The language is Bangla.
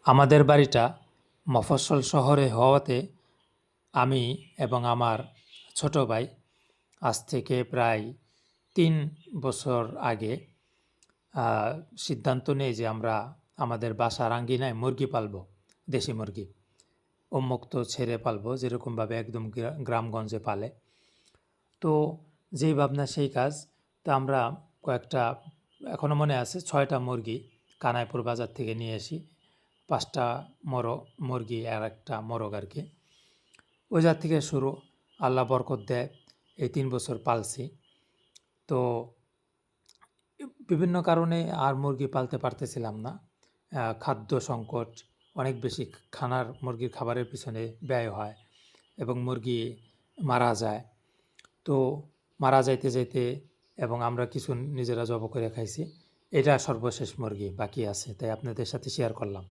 আমাদের বাড়িটা মফস্বল শহরে হওয়াতে আমি এবং আমার ছোট ভাই আজ থেকে প্রায় ৩ বছর আগে সিদ্ধান্ত নেই যে আমরা আমাদের বাসার আঙ্গিনায় মুরগি পালব, দেশি মুরগি। উন্মুক্ত ছেড়ে পালব, যেরকমভাবে একদম গ্রামগঞ্জে পালে। তো যেই ভাবনা সেই কাজ। তো আমরা কয়েকটা, এখনও মনে আছে, ৬টা মুরগি কানাইপুর বাজার থেকে নিয়ে আসি। ৫টা মুরগি আর একটা মোরগ আর কি। ওই জাত থেকে শুরু, আল্লাহ বরকত দেয়, এই ৩ বছর পালছি। তো বিভিন্ন কারণে আর মুরগি পালতে পারতেছিলাম না। খাদ্য সংকট, অনেক বেশি মুরগির খাবারের পিছনে ব্যয় হয় এবং মুরগি মারা যায়। তো মারা যাইতে যাইতে এবং আমরা কিছু নিজেরা জব করে খাইছি। এটা সর্বশেষ মুরগি বাকি আছে, তাই আপনাদের সাথে শেয়ার করলাম।